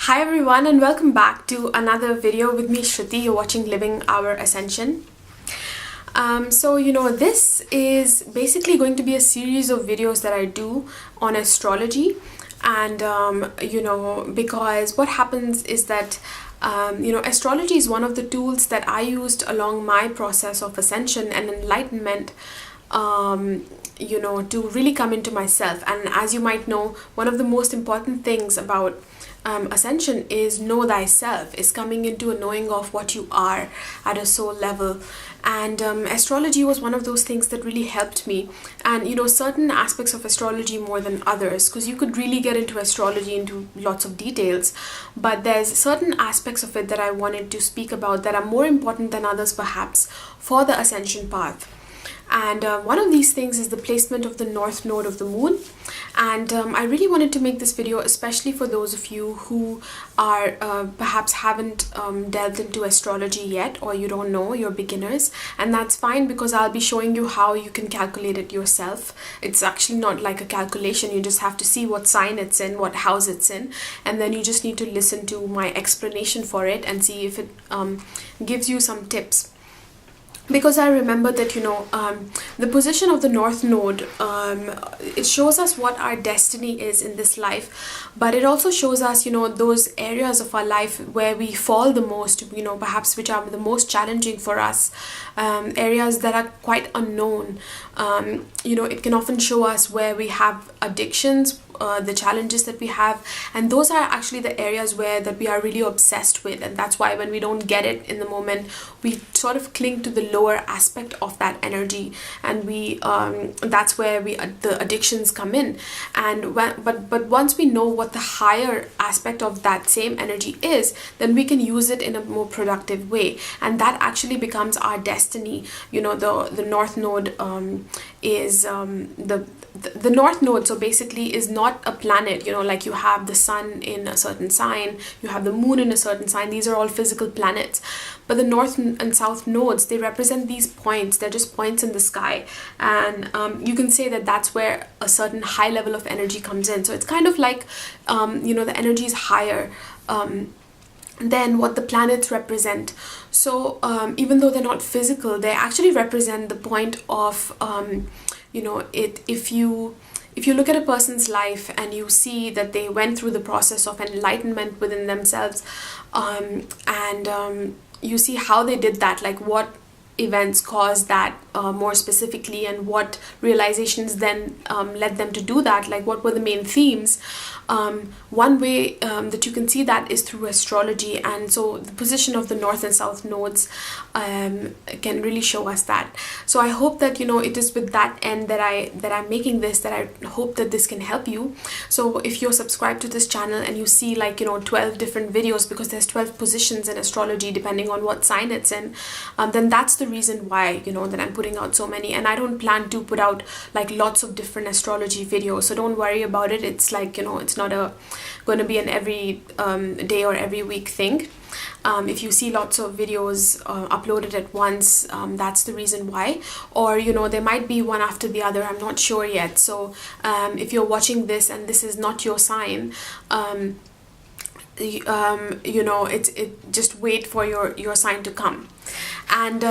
Hi everyone and welcome back to another video with me, Shruti. You're watching Living Our Ascension. This is basically going to be a series of videos that I do on astrology. And, because what happens is that, astrology is one of the tools that I used along my process of ascension and enlightenment, to really come into myself. And as you might know, one of the most important things about ascension is know thyself, is coming into a knowing of what you are at a soul level. And astrology was one of those things that really helped me. And certain aspects of astrology more than others, because you could really get into astrology into lots of details, but there's certain aspects of it that I wanted to speak about that are more important than others perhaps for the ascension path. And one of these things is the placement of the north node of the moon. And I really wanted to make this video especially for those of you who are perhaps haven't delved into astrology yet, or you don't know, you're beginners. And that's fine, because I'll be showing you how you can calculate it yourself. It's actually not like a calculation. You just have to see what sign it's in, what house it's in, and then you just need to listen to my explanation for it and see if it gives you some tips. Because I remember that, the position of the North Node, it shows us what our destiny is in this life, but it also shows us, those areas of our life where we fall the most, perhaps which are the most challenging for us, areas that are quite unknown. It can often show us where we have addictions, the challenges that we have, and those are actually the areas that we are really obsessed with. And that's why when we don't get it in the moment, we sort of cling to the lower aspect of that energy, and we that's where the addictions come in. And but once we know what the higher aspect of that same energy is, then we can use it in a more productive way, and that actually becomes our destiny. The North Node is the North Node, so basically, is not a planet, like you have the sun in a certain sign, you have the moon in a certain sign. These are all physical planets. But the North and South nodes, they represent these points. They're just points in the sky. And you can say that that's where a certain high level of energy comes in. So it's kind of like, the energy is higher than what the planets represent. So even though they're not physical, they actually represent the point of, if you look at a person's life and you see that they went through the process of enlightenment within themselves, and you see how they did that, like what events caused that more specifically, and what realizations then led them to do that, like what were the main themes. One way that you can see that is through astrology. And so the position of the North and South nodes can really show us that. So I hope that it is with that end that I'm making this, that I hope that this can help you. So if you're subscribed to this channel and you see 12 different videos, because there's 12 positions in astrology depending on what sign it's in, then that's the reason why that I'm putting out so many. And I don't plan to put out lots of different astrology videos, so don't worry about it. It's it's not going to be an every day or every week thing. If you see lots of videos uploaded at once, that's the reason why. Or there might be one after the other, I'm not sure yet. So if you're watching this and this is not your sign, just wait for your sign to come. And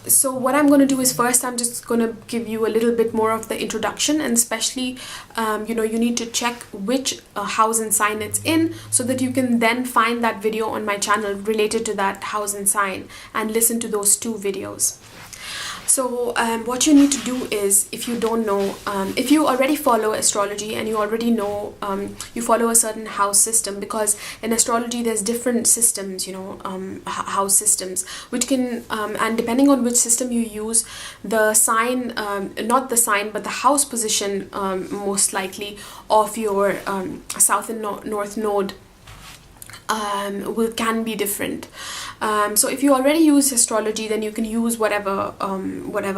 so what I'm going to do is, first I'm just going to give you a little bit more of the introduction, and especially you need to check which house and sign it's in, so that you can then find that video on my channel related to that house and sign and listen to those two videos. So what you need to do is, if you don't know, if you already follow astrology and you already know, you follow a certain house system, because in astrology there's different systems, house systems, which can, and depending on which system you use, the sign, not the sign, but the house position most likely of your South and North node can be different. So if you already use astrology, then you can use whatever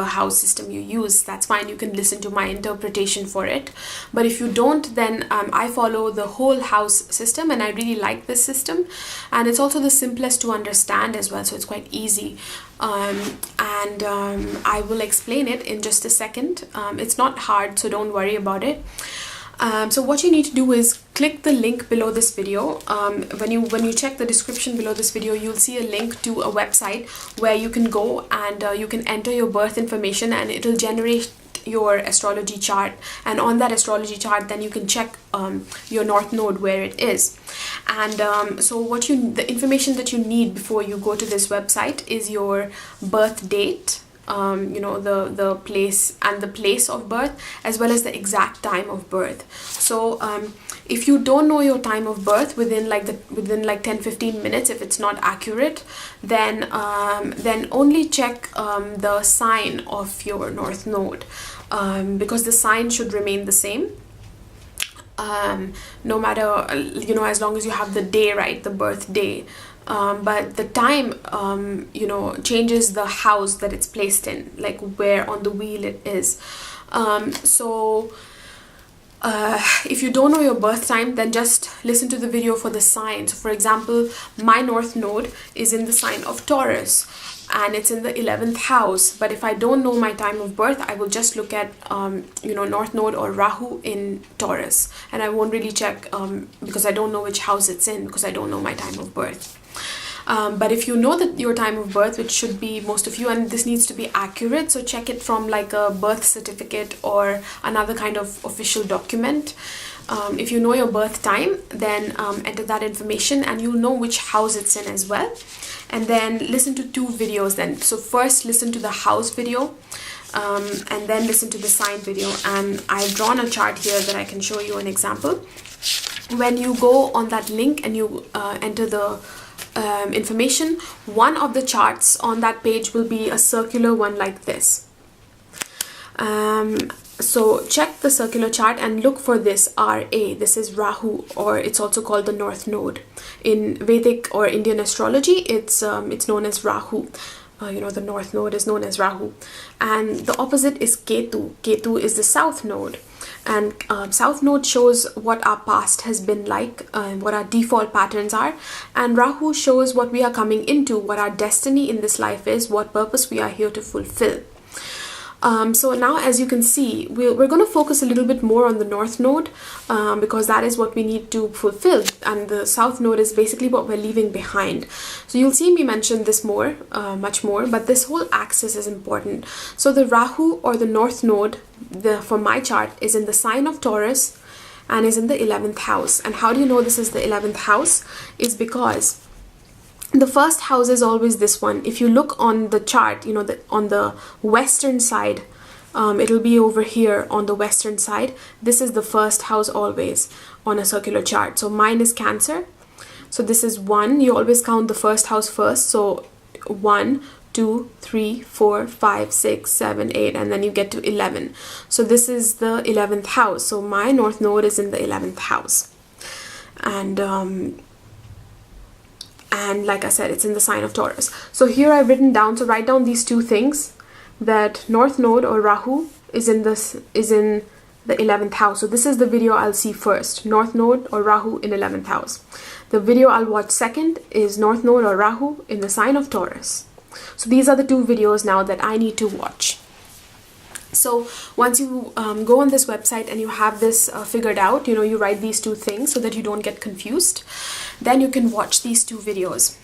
house system you use. That's fine. You can listen to my interpretation for it. But if you don't, then I follow the whole house system, and I really like this system. And it's also the simplest to understand as well, so it's quite easy. I will explain it in just a second. It's not hard, so don't worry about it. So what you need to do is click the link below this video. When you check the description below this video, you'll see a link to a website where you can go and you can enter your birth information, and it'll generate your astrology chart. And on that astrology chart, then you can check your north node, where it is. And so the information that you need before you go to this website is your birth date, the place and the place of birth, as well as the exact time of birth. So if you don't know your time of birth within like 10-15 minutes, if it's not accurate, then only check the sign of your north node, because the sign should remain the same, no matter, as long as you have the day right, the birth day. But the time, changes the house that it's placed in, like where on the wheel it is. If you don't know your birth time, then just listen to the video for the sign. So for example, my north node is in the sign of Taurus, and it's in the 11th house. But if I don't know my time of birth, I will just look at north node or Rahu in Taurus, and I won't really check because I don't know which house it's in, because I don't know my time of birth. But if you know that your time of birth, which should be most of you, and this needs to be accurate, so check it from like a birth certificate or another kind of official document. If you know your birth time, then enter that information, and you'll know which house it's in as well. And then listen to 2 videos then. So first listen to the house video, and then listen to the sign video. And I've drawn a chart here that I can show you an example. When you go on that link and you enter the information, one of the charts on that page will be a circular one like this. So check the circular chart and look for this RA. This is Rahu, or it's also called the north node. In Vedic or Indian astrology, it's known as Rahu. The north node is known as Rahu. And the opposite is Ketu. Ketu is the south node. And south node shows what our past has been like, what our default patterns are. And Rahu shows what we are coming into, what our destiny in this life is, what purpose we are here to fulfill. So now, as you can see, we're going to focus a little bit more on the north node, because that is what we need to fulfill, and the south node is basically what we're leaving behind. So you'll see me mention this more, much more, but this whole axis is important. So the Rahu or the north node, for my chart, is in the sign of Taurus and is in the 11th house. And how do you know this is the 11th house? Is because the first house is always this one. If you look on the chart, on the western side, it'll be over here on the western side. This is the first house always on a circular chart. So mine is Cancer. So this is 1. You always count the first house first. So 1, 2, 3, 4, 5, 6, 7, 8, and then you get to 11. So this is the 11th house. So my north node is in the 11th house. And like I said, it's in the sign of Taurus. So here I've written down, so write down these 2 things, that north node or Rahu is in the 11th house. So this is the video I'll see first, north node or Rahu in 11th house. The video I'll watch second is north node or Rahu in the sign of Taurus. So these are the 2 videos now that I need to watch. So once you go on this website and you have this figured out, you write these 2 things so that you don't get confused, then you can watch these 2 videos.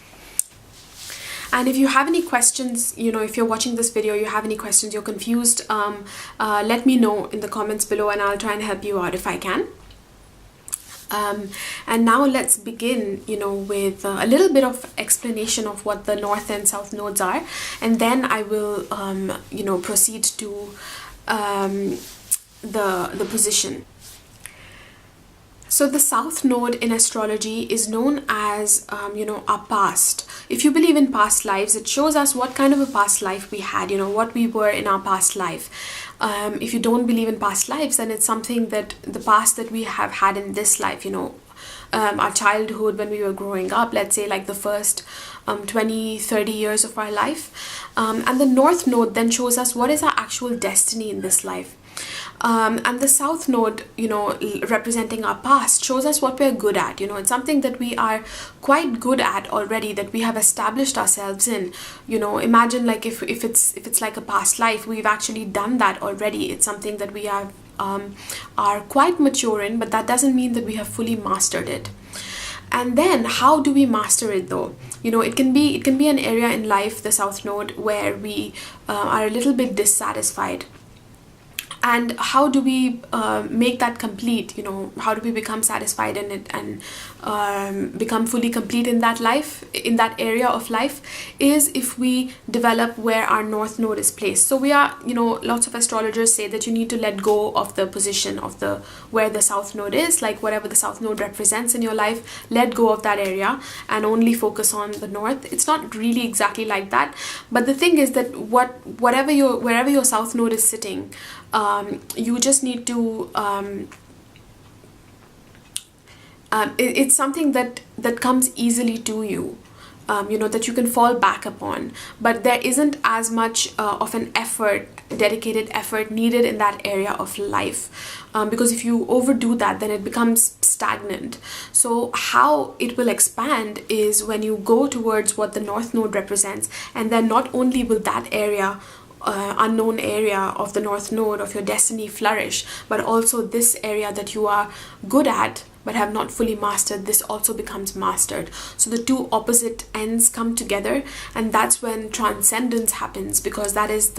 And if you have any questions, if you're watching this video, you have any questions, you're confused, let me know in the comments below, and I'll try and help you out if I can. And now let's begin, with a little bit of explanation of what the north and south nodes are, and then I will, proceed to the position. So the south node in astrology is known as, our past. If you believe in past lives, it shows us what kind of a past life we had, what we were in our past life. If you don't believe in past lives, then it's something that the past that we have had in this life, our childhood, when we were growing up, let's say like the first 20-30 years of our life. And the north node then shows us what is our actual destiny in this life. And the south node, representing our past, shows us what we're good at. It's something that we are quite good at already, that we have established ourselves in. Imagine like if it's like a past life, we've actually done that already. It's something that we have are quite mature in, but that doesn't mean that we have fully mastered it. And then how do we master it though? It can be an area in life, the South Node, where we are a little bit dissatisfied. And how do we make that complete? How do we become satisfied in it and become fully complete in that life, in that area of life, is if we develop where our North Node is placed. So we are, lots of astrologers say that you need to let go of the position of where the South Node is, like whatever the South Node represents in your life, let go of that area and only focus on the North. It's not really exactly like that, but the thing is that wherever your South Node is sitting, you just need to it's something that comes easily to you, that you can fall back upon, but there isn't as much of an dedicated effort needed in that area of life, because if you overdo that, then it becomes stagnant. So how it will expand is when you go towards what the North Node represents, and then not only will that area, unknown area of the North Node of your destiny flourish, but also this area that you are good at but have not fully mastered, this also becomes mastered. So the two opposite ends come together, and that's when transcendence happens, because that is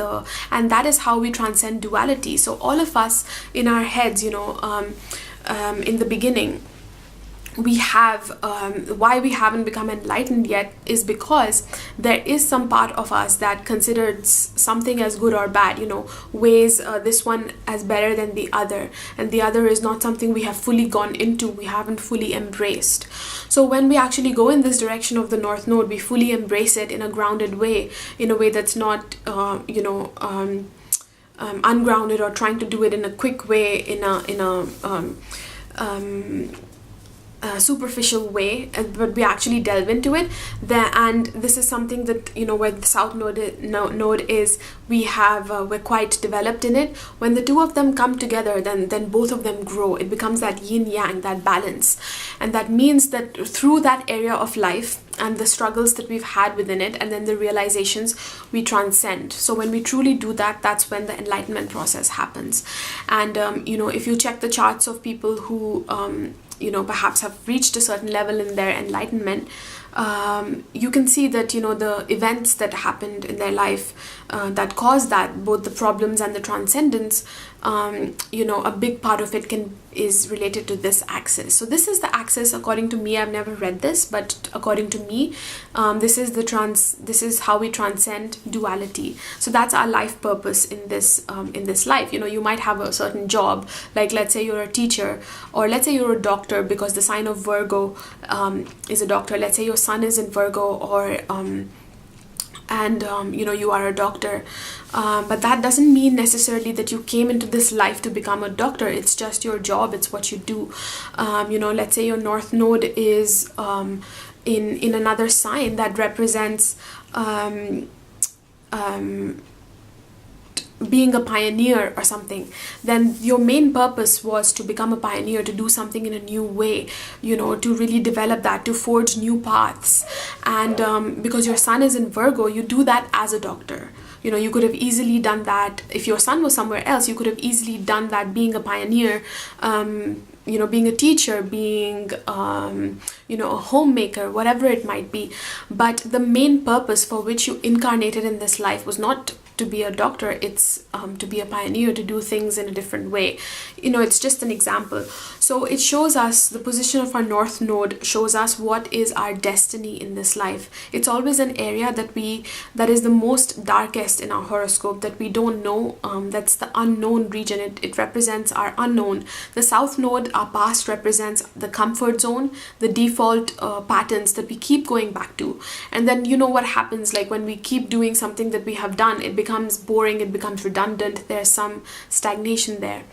how we transcend duality. So all of us in our heads, in the beginning, we have why we haven't become enlightened yet is because there is some part of us that considers something as good or bad, weighs this one as better than the other, and the other is not something we have fully gone into, we haven't fully embraced. So when we actually go in this direction of the North Node, we fully embrace it in a grounded way, in a way that's not ungrounded, or trying to do it in a quick way, in a superficial way, but we actually delve into it there. And this is something that, where the South Node is, we're quite developed in it. When the two of them come together, then both of them grow. It becomes that yin yang, that balance, and that means that through that area of life and the struggles that we've had within it, and then the realizations, we transcend. So when we truly do that, that's when the enlightenment process happens. And if you check the charts of people who perhaps have reached a certain level in their enlightenment, you can see that, the events that happened in their life that caused that, both the problems and the transcendence, a big part of it is related to this axis. So this is the axis, according to me. I've never read this, but according to me, this is how we transcend duality. So that's our life purpose in this life. You might have a certain job, like let's say you're a teacher, or let's say you're a doctor, because the sign of Virgo is a doctor. Let's say your sun is in Virgo, or you are a doctor, but that doesn't mean necessarily that you came into this life to become a doctor. It's just your job, it's what you do. Let's say your North Node is in another sign that represents being a pioneer or something, then your main purpose was to become a pioneer, to do something in a new way, to really develop that, to forge new paths. And because your sun is in Virgo, you do that as a doctor. You could have easily done that. If your sun was somewhere else, you could have easily done that being a pioneer, being a teacher, being, a homemaker, whatever it might be. But the main purpose for which you incarnated in this life was not to be a doctor, it's to be a pioneer, to do things in a different way. It's just an example. So it shows us, the position of our North Node shows us what is our destiny in this life. It's always an area that is the most darkest in our horoscope, that we don't know. That's the unknown region. It represents our unknown. The South Node, our past, represents the comfort zone, the default patterns that we keep going back to. And then what happens, like when we keep doing something that we have done, it becomes boring, it becomes redundant, there's some stagnation there.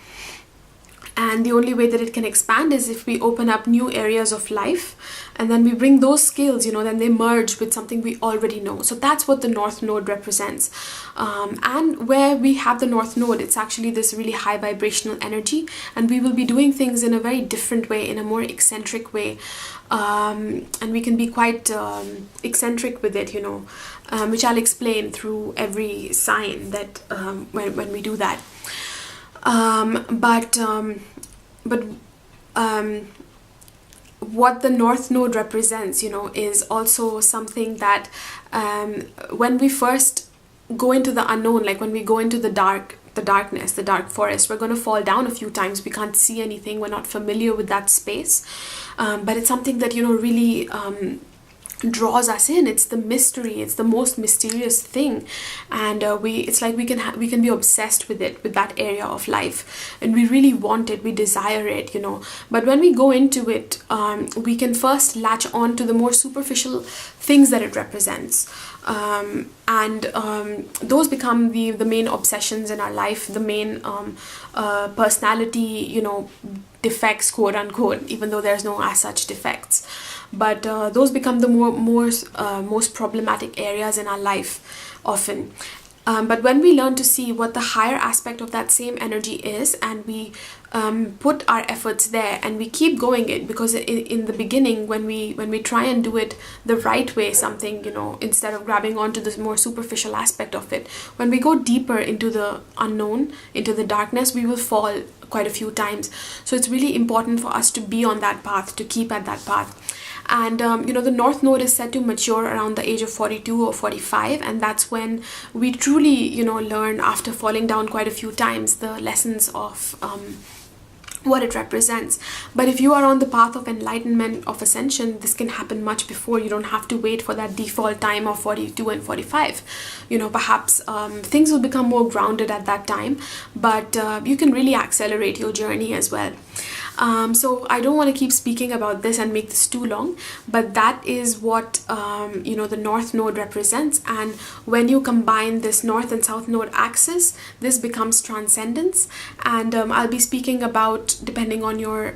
And the only way that it can expand is if we open up new areas of life, and then we bring those skills, then they merge with something we already know. So that's what the North Node represents. And where we have the North Node, it's actually this really high vibrational energy, and we will be doing things in a very different way, in a more eccentric way. And we can be quite eccentric with it, which I'll explain through every sign that when we do that. But what the North Node represents, is also something that when we first go into the unknown, like when we go into the darkness, the dark forest, we're going to fall down a few times. We can't see anything. We're not familiar with that space. But it's something that, really draws us in. It's the mystery. It's the most mysterious thing, and it's like we can be obsessed with it, with that area of life, and we really want it. We desire it, But when we go into it, we can first latch on to the more superficial things that it represents, and those become the main obsessions in our life, the main personality, defects, quote unquote, even though there's no as such defects. But those become the most problematic areas in our life often. But when we learn to see what the higher aspect of that same energy is, and we put our efforts there and we keep going it, because in the beginning, when we try and do it the right way, something, instead of grabbing onto this more superficial aspect of it, when we go deeper into the unknown, into the darkness, we will fall quite a few times. So it's really important for us to be on that path, to keep at that path. And the North Node is said to mature around the age of 42 or 45, and that's when we truly learn, after falling down quite a few times, the lessons of what it represents. But if you are on the path of enlightenment, of ascension, this can happen much before. You don't have to wait for that default time of 42 and 45. Perhaps things will become more grounded at that time, but you can really accelerate your journey as well. So I don't want to keep speaking about this and make this too long, but that is what the North Node represents. And when you combine this North and South Node axis, this becomes transcendence. And I'll be speaking about, depending on your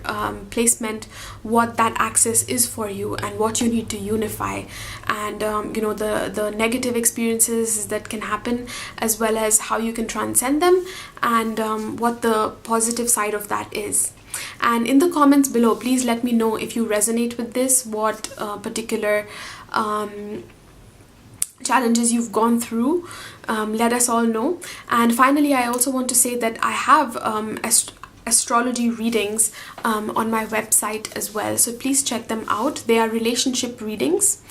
placement, what that axis is for you and what you need to unify, and the negative experiences that can happen, as well as how you can transcend them, and what the positive side of that is. And in the comments below, please let me know if you resonate with this, what particular challenges you've gone through. Let us all know. And finally, I also want to say that I have astrology readings on my website as well, so please check them out. They are relationship readings,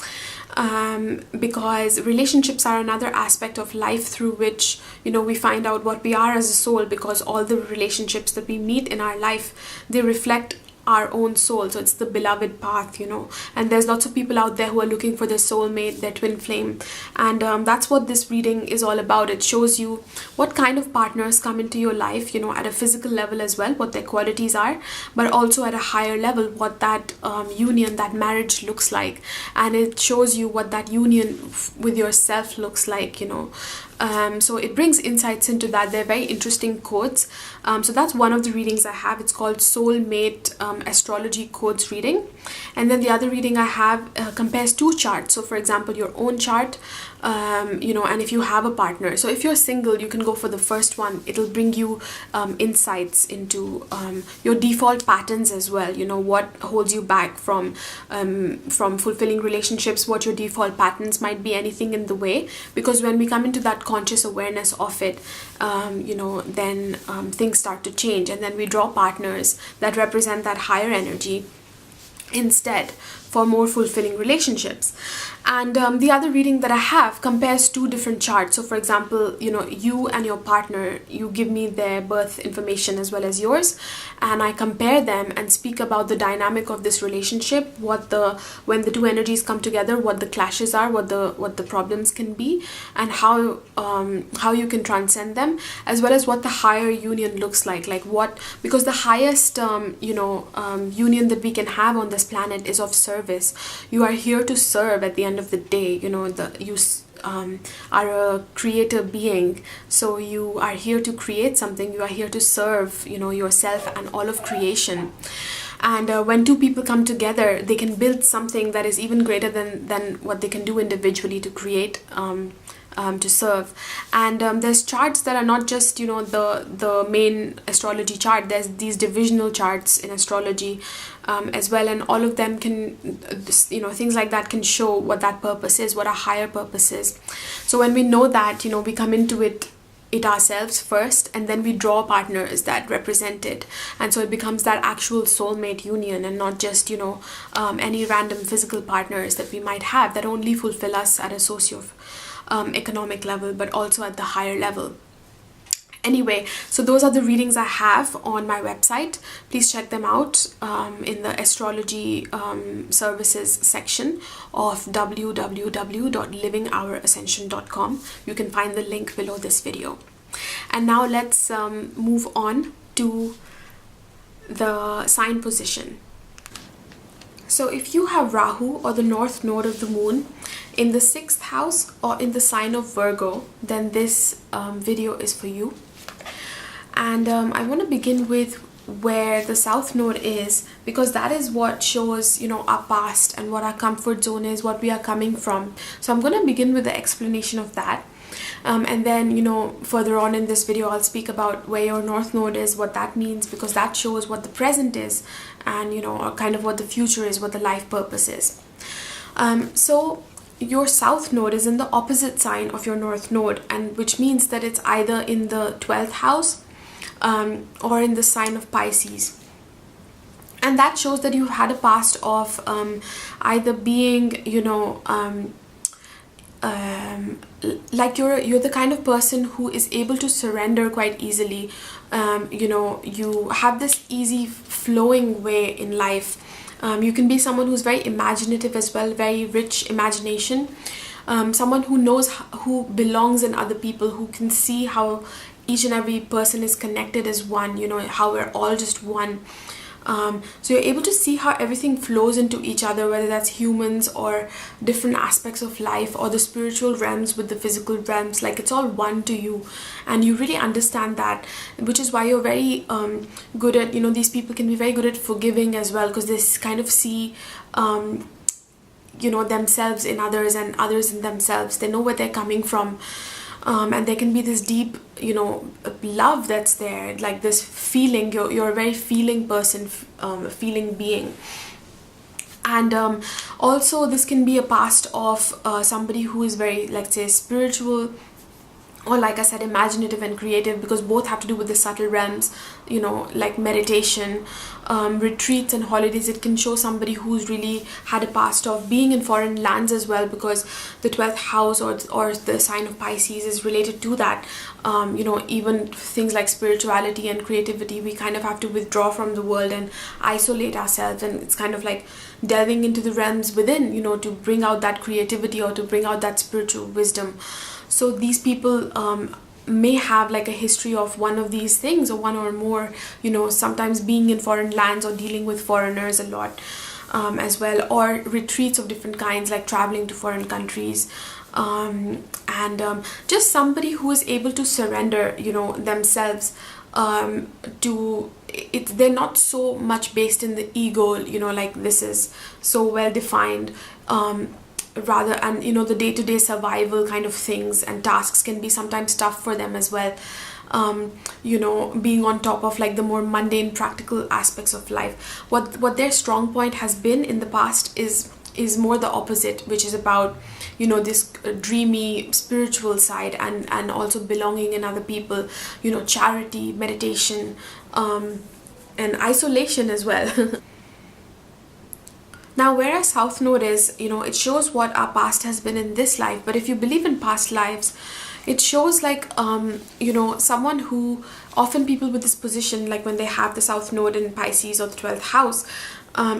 because relationships are another aspect of life through which we find out what we are as a soul, because all the relationships that we meet in our life, they reflect our own soul. So it's the beloved path, and there's lots of people out there who are looking for their soulmate, their twin flame, and that's what this reading is all about. It shows you what kind of partners come into your life, at a physical level as well, what their qualities are, but also at a higher level, what that union, that marriage looks like, and it shows you what that union with yourself looks like, so it brings insights into that. They're very interesting codes. So that's one of the readings I have. It's called Soulmate Astrology Codes reading. And then the other reading I have compares two charts. So for example, your own chart, and if you have a partner. So if you're single, you can go for the first one. It'll bring you insights into your default patterns as well. What holds you back from fulfilling relationships, what your default patterns might be, anything in the way. Because when we come into that conscious awareness of it, then things start to change, and then we draw partners that represent that higher energy instead, for more fulfilling relationships. And the other reading that I have compares two different charts. So for example, you and your partner, you give me their birth information as well as yours, and I compare them and speak about the dynamic of this relationship, when the two energies come together, what the clashes are, what the problems can be, and how you can transcend them, as well as what the higher union looks like because the highest union that we can have on this planet is of service. You are here to serve at the end of the day. You are a creator being, so you are here to create something. You are here to serve yourself and all of creation. And when two people come together, they can build something that is even greater than what they can do individually to create, to serve. And there's charts that are not just the main astrology chart. There's these divisional charts in astrology as well, and all of them can things like that can show what that purpose is, what our higher purpose is. So when we know that, we come into it it ourselves first, and then we draw partners that represent it, and so it becomes that actual soulmate union, and not just, you know, any random physical partners that we might have that only fulfill us at a socio economic level, but also at the higher level. Anyway, so those are the readings I have on my website. Please check them out in the astrology services section of www.livingourascension.com. You can find the link below this video. And now let's move on to the sign position. So if you have Rahu, or the north node of the moon, in the 6th house or in the sign of Virgo, then this video is for you. And I want to begin with where the south node is, because that is what shows, you know, our past and what our comfort zone is, what we are coming from. So I'm going to begin with the explanation of that. And then, you know, further on in this video, I'll speak about where your north node is, what that means, because that shows what the present is, and, you know, kind of what the future is, what the life purpose is. So your south node is in the opposite sign of your north node, and which means that it's either in the 12th house or in the sign of Pisces. And that shows that you've had a past of either being, you know, like you're the kind of person who is able to surrender quite easily. You know, you have this easy flowing way in life. You can be someone who's very imaginative as well, very rich imagination. Someone who knows who belongs in other people, who can see how each and every person is connected as one, you know, how we're all just one. So you're able to see how everything flows into each other, whether that's humans or different aspects of life, or the spiritual realms with the physical realms. Like, it's all one to you, and you really understand that, which is why you're very good at, you know, these people can be very good at forgiving as well, because they kind of see you know, themselves in others and others in themselves. They know where they're coming from. And there can be this deep, you know, love that's there, like this feeling. You're a very feeling person, a feeling being. And also this can be a past of somebody who is very, let's say, spiritual, or like I said, imaginative and creative, because both have to do with the subtle realms, you know, like meditation, retreats and holidays. It can show somebody who's really had a past of being in foreign lands as well, because the 12th house or the sign of Pisces is related to that. You know, even things like spirituality and creativity, we kind of have to withdraw from the world and isolate ourselves, and it's kind of like delving into the realms within, you know, to bring out that creativity or to bring out that spiritual wisdom. So these people may have like a history of one of these things, or one or more, you know, sometimes being in foreign lands or dealing with foreigners a lot as well, or retreats of different kinds, like traveling to foreign countries, and just somebody who is able to surrender, you know, themselves to it. They're not so much based in the ego, you know, like this is so well defined, rather, and you know, the day-to-day survival kind of things and tasks can be sometimes tough for them as well. You know, being on top of like the more mundane practical aspects of life. What their strong point has been in the past is more the opposite, which is about, you know, this dreamy spiritual side, and also belonging in other people, you know, charity, meditation, and isolation as well. Now, where our south node is, you know, it shows what our past has been in this life. But if you believe in past lives, it shows like, you know, someone who, often people with this position, like when they have the south node in Pisces or the 12th house,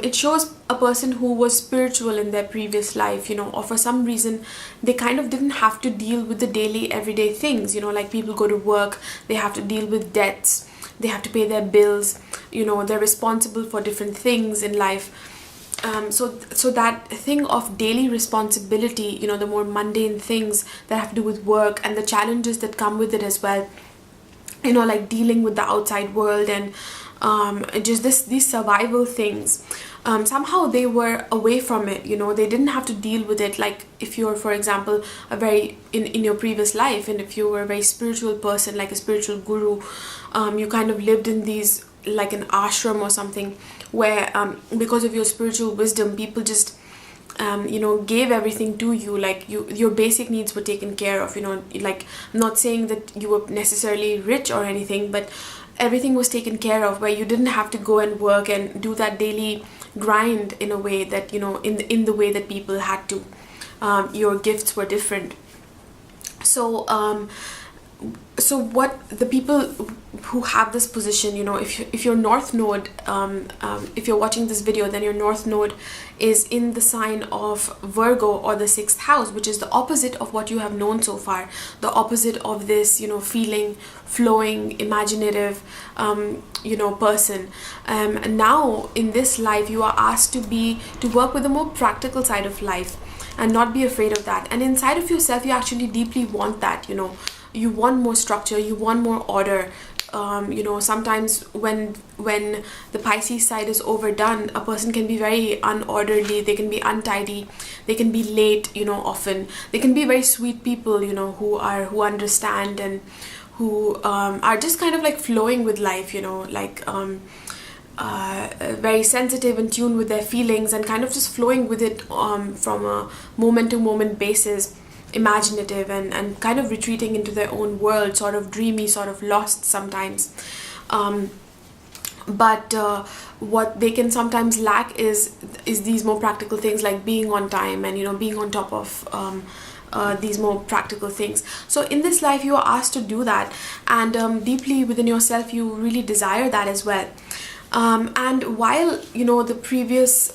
it shows a person who was spiritual in their previous life, you know, or for some reason they kind of didn't have to deal with the daily everyday things, you know, like people go to work, they have to deal with debts, they have to pay their bills, you know, they're responsible for different things in life. So that thing of daily responsibility, you know, the more mundane things that have to do with work and the challenges that come with it as well, you know, like dealing with the outside world and just these survival things, somehow they were away from it, you know, they didn't have to deal with it. Like if you're, for example, a very in your previous life, and if you were a very spiritual person, like a spiritual guru, you kind of lived in these, like an ashram or something, where because of your spiritual wisdom, people just gave everything to you. Like your basic needs were taken care of, like I'm not saying that you were necessarily rich or anything, but everything was taken care of, where you didn't have to go and work and do that daily grind in a way that, in the way that people had to. Your gifts were different. So what the people who have this position, if your north node, if you're watching this video, then your north node is in the sign of Virgo, or the 6th house, which is the opposite of what you have known so far, the opposite of this, feeling, flowing, imaginative, person. And now in this life, you are asked to work with a more practical side of life and not be afraid of that. And inside of yourself, you actually deeply want that, you want more structure, you want more order. Sometimes when the Pisces side is overdone, a person can be very unorderly, they can be untidy, they can be late, often. They can be very sweet people, who understand and who are just kind of like flowing with life, very sensitive and tuned with their feelings, and kind of just flowing with it from a moment to moment basis, imaginative and kind of retreating into their own world, sort of dreamy, sort of lost sometimes. But what they can sometimes lack is these more practical things, like being on time and being on top of these more practical things. So in this life, you are asked to do that, and deeply within yourself, you really desire that as well. And while the previous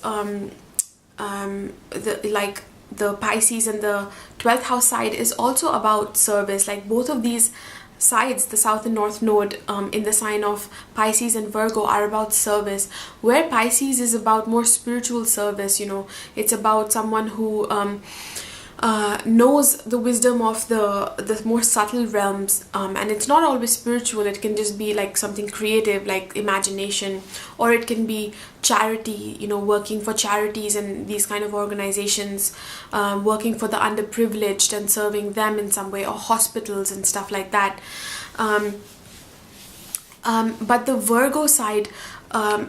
the Pisces and the 12th house side is also about service, like both of these sides, the south and north node in the sign of Pisces and Virgo, are about service, where Pisces is about more spiritual service. It's about someone who knows the wisdom of the more subtle realms, and it's not always spiritual. It can just be like something creative, like imagination, or it can be charity, working for charities and these kind of organizations, working for the underprivileged and serving them in some way, or hospitals and stuff like that. But the Virgo side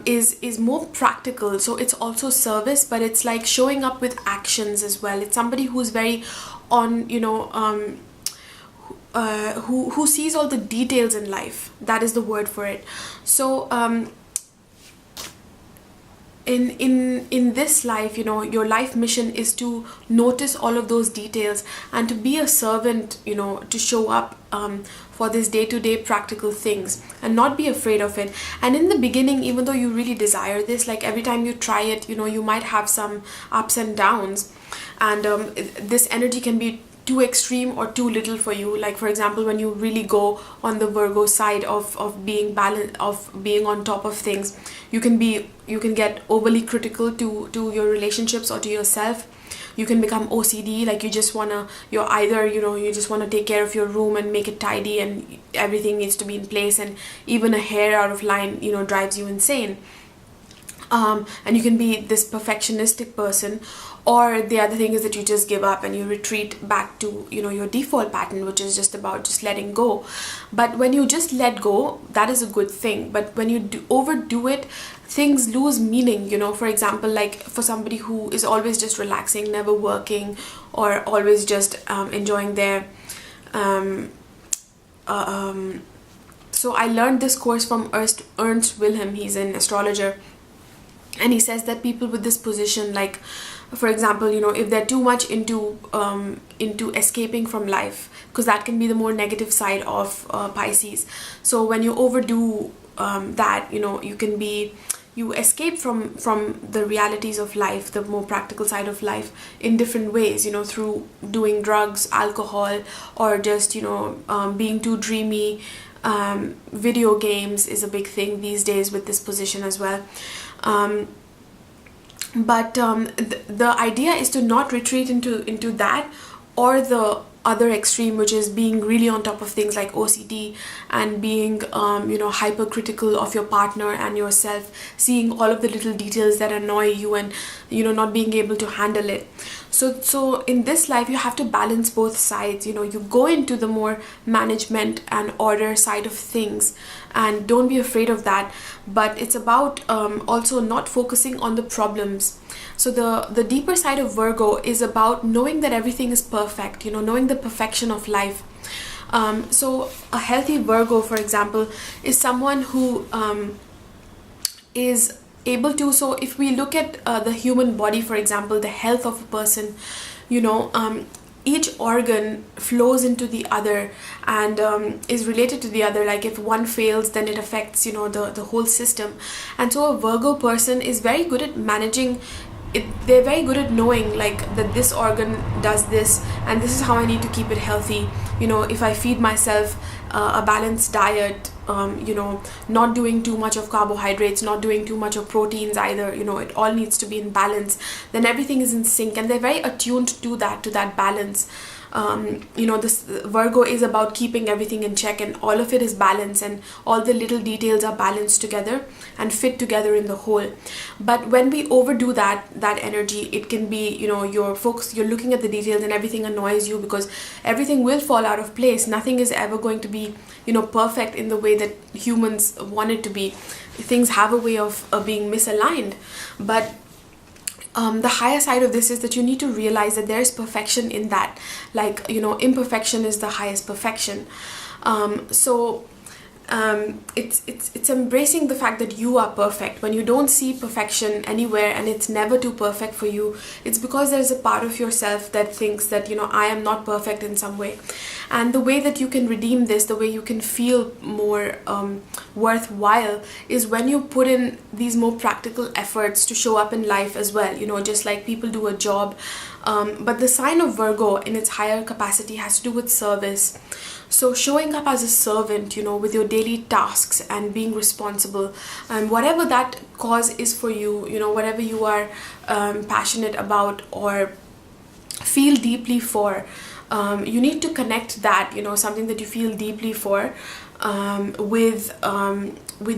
is more practical, so it's also service, but it's like showing up with actions as well. It's somebody who's very on, who sees all the details in life. That is the word for it. So in this life, your life mission is to notice all of those details and to be a servant, to show up for this day-to-day practical things and not be afraid of it. And in the beginning, even though you really desire this, like every time you try it, you might have some ups and downs, and this energy can be too extreme or too little for you. Like for example, when you really go on the Virgo side of being balanced, of being on top of things, you can get overly critical to your relationships or to yourself. You can become OCD, like you just wanna take care of your room and make it tidy, and everything needs to be in place, and even a hair out of line drives you insane. And you can be this perfectionistic person, or the other thing is that you just give up and you retreat back to your default pattern, which is just about just letting go. But when you just let go, that is a good thing. But when you overdo it, things lose meaning. For example, like for somebody who is always just relaxing, never working, or always just enjoying their so I learned this course from Ernst Wilhelm. He's an astrologer, and he says that people with this position, like for example, if they're too much into escaping from life, because that can be the more negative side of Pisces. So when you overdo that, you escape from the realities of life, the more practical side of life, in different ways, through doing drugs, alcohol, or just being too dreamy. Video games is a big thing these days with this position as well. But the idea is to not retreat into that, or the other extreme, which is being really on top of things like OCD and being hypercritical of your partner and yourself, seeing all of the little details that annoy you and not being able to handle it. So in this life you have to balance both sides. You go into the more management and order side of things, and don't be afraid of that, but it's about also not focusing on the problems. So the deeper side of Virgo is about knowing that everything is perfect, knowing the perfection of life. So a healthy Virgo, for example, is someone who is able to, so if we look at the human body, for example, the health of a person, each organ flows into the other and is related to the other. Like if one fails, then it affects the whole system. And so a Virgo person is very good at managing it. They're very good at knowing like that this organ does this and this is how I need to keep it healthy. If I feed myself a balanced diet, not doing too much of carbohydrates, not doing too much of proteins either, it all needs to be in balance, then everything is in sync, and they're very attuned to that balance. This Virgo is about keeping everything in check, and all of it is balanced, and all the little details are balanced together and fit together in the whole. But when we overdo that energy, it can be, you're looking at the details and everything annoys you because everything will fall out of place. Nothing is ever going to be, perfect in the way that humans want it to be. Things have a way of being misaligned. But the higher side of this is that you need to realize that there is perfection in that. Like, imperfection is the highest perfection. It's embracing the fact that you are perfect. When you don't see perfection anywhere and it's never too perfect for you, it's because there's a part of yourself that thinks that I am not perfect in some way. And the way that you can redeem this, the way you can feel more worthwhile, is when you put in these more practical efforts to show up in life as well, just like people do a job. But the sign of Virgo in its higher capacity has to do with service. So showing up as a servant, with your daily tasks and being responsible, and whatever that cause is for you, whatever you are passionate about or feel deeply for, you need to connect that, something that you feel deeply for, with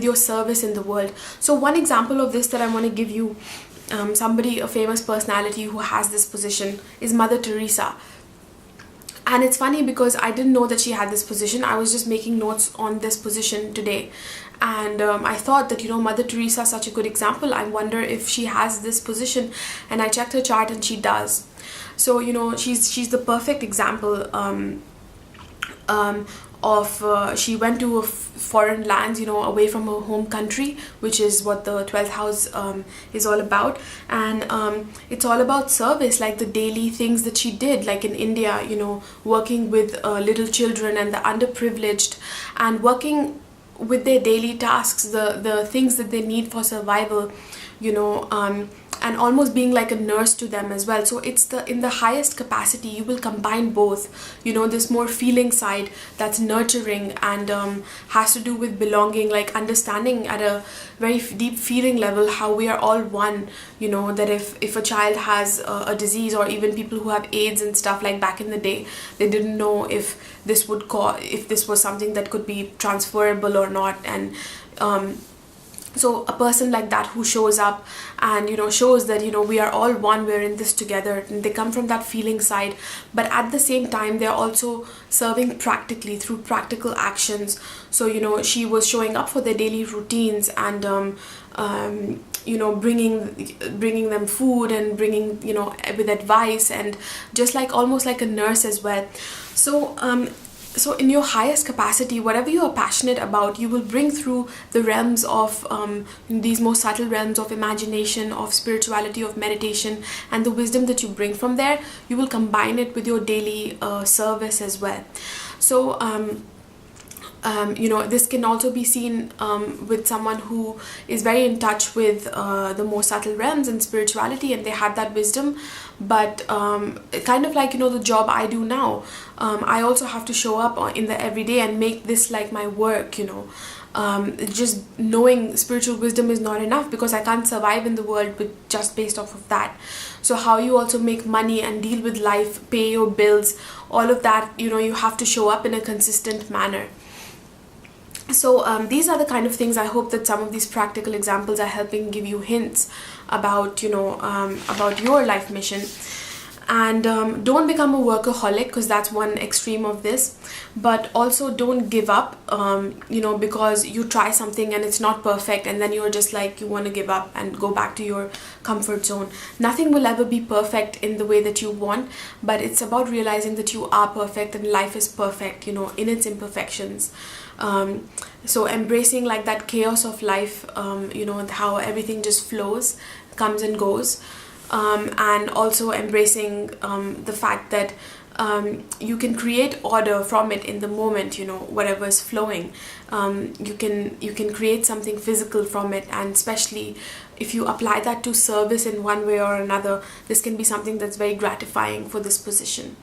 your service in the world. So one example of this that I want to give you, a famous personality who has this position is Mother Teresa. And it's funny because I didn't know that she had this position. I was just making notes on this position today. And I thought that, Mother Teresa is such a good example. I wonder if she has this position. And I checked her chart and she does. So, she's the perfect example of she went to foreign lands, away from her home country, which is what the 12th house is all about. And it's all about service, like the daily things that she did, like in India, working with little children and the underprivileged, and working with their daily tasks, the things that they need for survival, and almost being like a nurse to them as well. So it's in the highest capacity you will combine both, this more feeling side that's nurturing and has to do with belonging, like understanding at a very deep feeling level how we are all one, that if a child has a disease, or even people who have AIDS and stuff, like back in the day, they didn't know if this was something that could be transferable or not. And so a person like that who shows up and shows that we are all one, we're in this together, and they come from that feeling side, but at the same time they're also serving practically through practical actions. So she was showing up for their daily routines and bringing them food and bringing with advice, and just like almost like a nurse as well. So in your highest capacity, whatever you are passionate about, you will bring through the realms of these more subtle realms of imagination, of spirituality, of meditation, and the wisdom that you bring from there, you will combine it with your daily service as well. So this can also be seen with someone who is very in touch with the more subtle realms and spirituality, and they have that wisdom. But kind of like the job I do now, I also have to show up in the everyday and make this like my work. just knowing spiritual wisdom is not enough, because I can't survive in the world with just based off of that. So how you also make money and deal with life, pay your bills, all of that, you know, you have to show up in a consistent manner. So these are the kind of things. I hope that some of these practical examples are helping give you hints about, you know, about your life mission. And don't become a workaholic, because that's one extreme of this. But also don't give up, you know, because you try something and it's not perfect, and then you're just like, you want to give up and go back to your comfort zone. Nothing will ever be perfect in the way that you want, but it's about realizing that you are perfect and life is perfect, you know, in its imperfections. So embracing like that chaos of life, you know, how everything just flows, comes and goes. And also embracing the fact that you can create order from it in the moment, you know, whatever is flowing. You can create something physical from it, and especially if you apply that to service in one way or another, this can be something that's very gratifying for this position.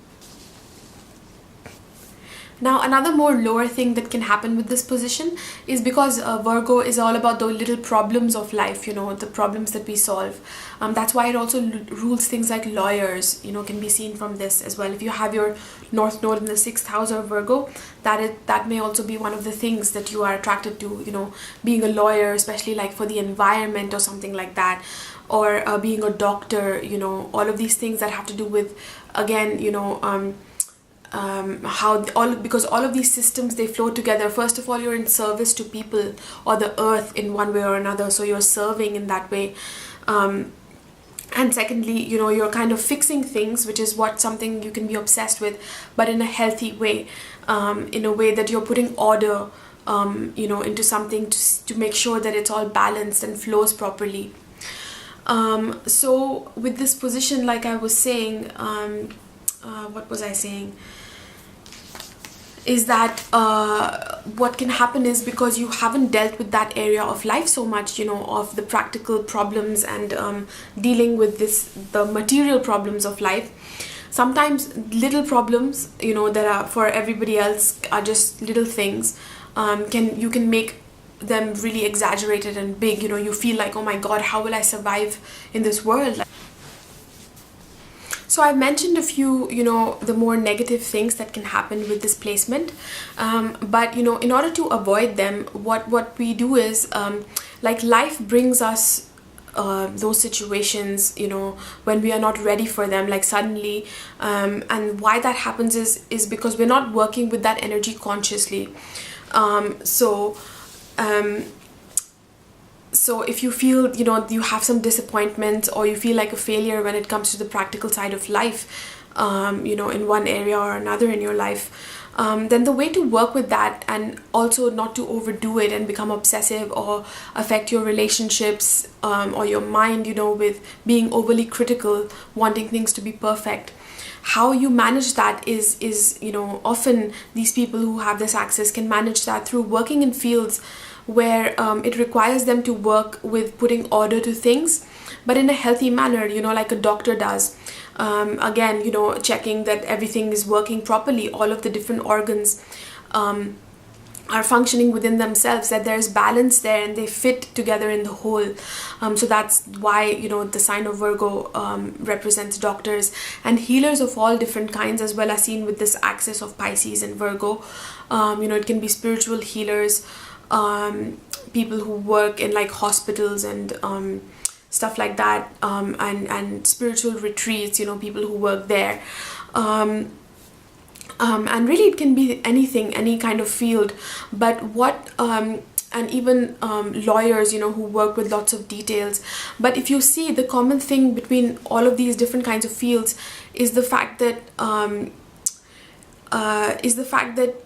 Now, another more lower thing that can happen with this position is because Virgo is all about the little problems of life, you know, the problems that we solve. That's why it also rules things like lawyers, you know, can be seen from this as well. If you have your North Node in the 6th house of Virgo, that may also be one of the things that you are attracted to, you know, being a lawyer, especially like for the environment or something like that, or being a doctor, you know, all of these things that have to do with, again, you know, because all of these systems, they flow together. First of all, you're in service to people or the earth in one way or another, so you're serving in that way. And secondly, you know, you're kind of fixing things, which is something you can be obsessed with, but in a healthy way, in a way that you're putting order, you know, into something to make sure that it's all balanced and flows properly. So with this position, like I was saying, what was I saying? Is that what can happen is, because you haven't dealt with that area of life so much, you know, of the practical problems and dealing with the material problems of life. Sometimes little problems, you know, that are for everybody else are just little things. You can make them really exaggerated and big. You know, you feel like, oh my God, how will I survive in this world? So I've mentioned a few, you know, the more negative things that can happen with this placement, but, you know, in order to avoid them, what we do is, like, life brings us those situations, you know, when we are not ready for them, like suddenly, and why that happens is because we're not working with that energy consciously. So if you feel, you know, you have some disappointment, or you feel like a failure when it comes to the practical side of life, you know, in one area or another in your life, then the way to work with that, and also not to overdo it and become obsessive or affect your relationships, or your mind, you know, with being overly critical, wanting things to be perfect. How you manage that is, you know, often these people who have this access can manage that through working in fields where it requires them to work with putting order to things, but in a healthy manner, you know, like a doctor does. Again, you know, checking that everything is working properly, all of the different organs are functioning within themselves, that there's balance there and they fit together in the whole. So that's why, you know, the sign of Virgo represents doctors and healers of all different kinds, as well as seen with this axis of Pisces and Virgo. You know, it can be spiritual healers, people who work in like hospitals and stuff like that, and spiritual retreats, you know, people who work there. And really it can be anything, any kind of field, but and even lawyers, you know, who work with lots of details. But if you see, the common thing between all of these different kinds of fields is the fact that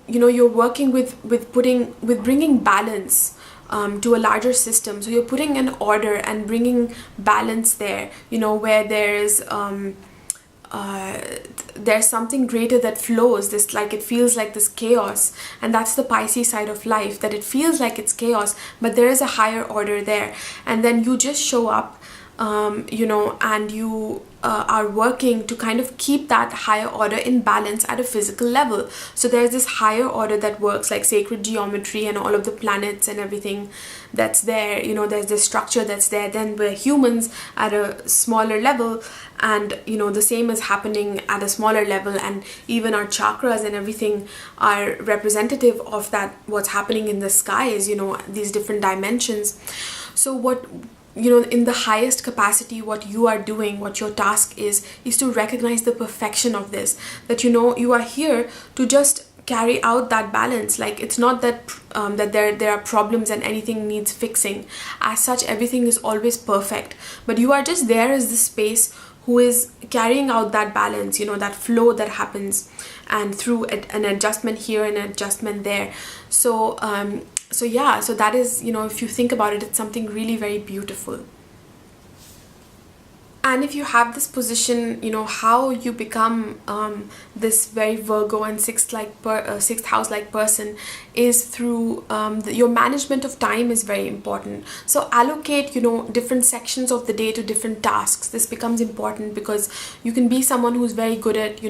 you know, you're working with bringing balance to a larger system. So you're putting an order and bringing balance there, you know, where there's something greater that flows, this, like, it feels like this chaos, and that's the Pisces side of life, that it feels like it's chaos, but there is a higher order there. And then you just show up and you are working to kind of keep that higher order in balance at a physical level. So there's this higher order that works, like sacred geometry and all of the planets and everything that's there. There's this structure that's there. Then we're humans at a smaller level, and the same is happening at a smaller level, and even our chakras and everything are representative of that, what's happening in the skies, these different dimensions. So what in the highest capacity, what you are doing, what your task is to recognize the perfection of this, that you are here to just carry out that balance. Like, it's not that that there are problems and anything needs fixing. As such, everything is always perfect, but you are just there as the space who is carrying out that balance, that flow that happens, and through an adjustment here and an adjustment there. So that is, if you think about it, it's something really very beautiful. And if you have this position, how you become this very Virgo and sixth house like person is through your management of time is very important. So allocate, different sections of the day to different tasks. This becomes important because you can be someone who's very good at,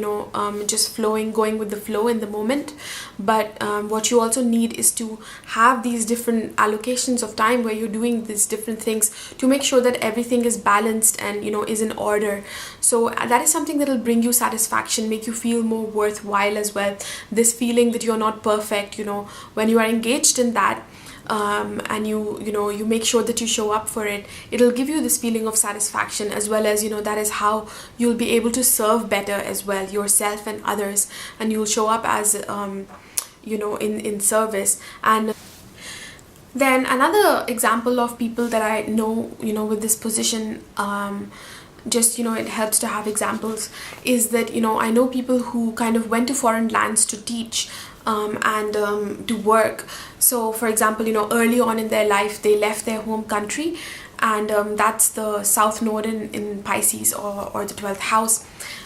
just flowing, going with the flow in the moment. But what you also need is to have these different allocations of time where you're doing these different things to make sure that everything is balanced and, is in order. So that is something that will bring you satisfaction, make you feel more worthwhile as well. This feeling that you're not perfect, when you are engaged in that, and you make sure that you show up for it, it'll give you this feeling of satisfaction, as well as that is how you'll be able to serve better as well, yourself and others, and you'll show up as in service. And then another example of people that I know with this position, it helps to have examples, is that I know people who kind of went to foreign lands to teach and to work. So for example, early on in their life they left their home country, and that's the south node in Pisces, or the 12th house.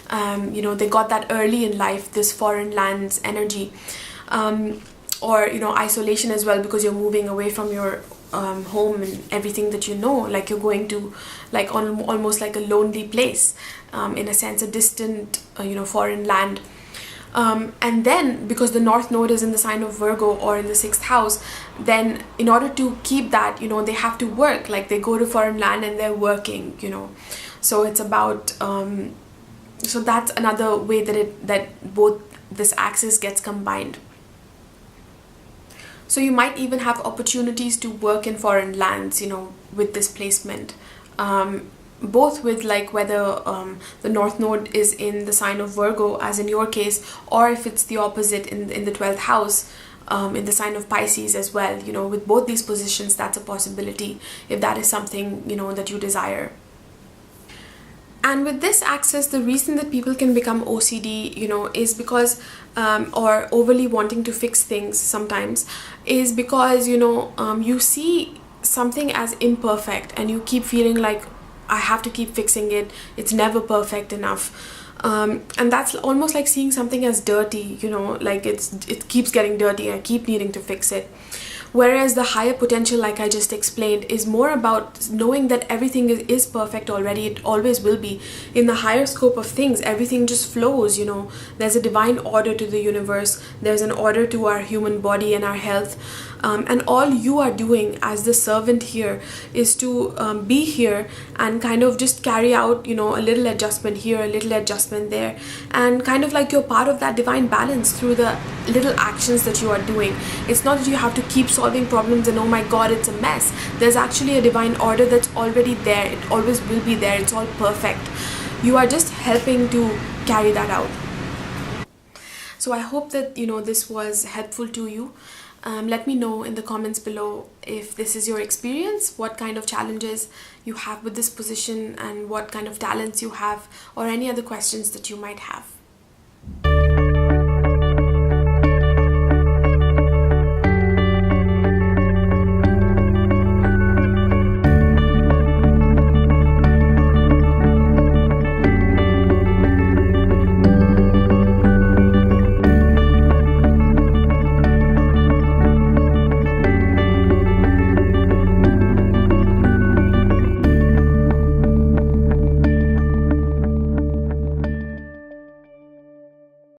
They got that early in life, this foreign lands energy, or isolation as well, because you're moving away from your home and everything that like you're going to almost like a lonely place, in a sense, a distant foreign land. And then because the north node is in the sign of Virgo or in the 6th house, then in order to keep that, they have to work, like they go to foreign land and they're working, so it's about so that's another way that both this axis gets combined. So you might even have opportunities to work in foreign lands, with this placement, both with whether the north node is in the sign of Virgo, as in your case, or if it's the opposite in the 12th house, in the sign of Pisces as well. With both these positions, that's a possibility if that is something, that you desire. And with this axis, the reason that people can become OCD, is because, or overly wanting to fix things sometimes, is because, you see something as imperfect and you keep feeling like, I have to keep fixing it, it's never perfect enough. And that's almost like seeing something as dirty, like it keeps getting dirty, I keep needing to fix it. Whereas the higher potential, like I just explained, is more about knowing that everything is perfect already. It always will be. In the higher scope of things, everything just flows, There's a divine order to the universe. There's an order to our human body and our health. And all you are doing as the servant here is to be here and kind of just carry out, a little adjustment here, a little adjustment there. And kind of like you're part of that divine balance through the little actions that you are doing. It's not that you have to keep solving problems and oh my god, it's a mess. There's actually a divine order that's already there. It always will be there. It's all perfect. You are just helping to carry that out. So I hope that, this was helpful to you. Let me know in the comments below if this is your experience, what kind of challenges you have with this position and what kind of talents you have, or any other questions that you might have.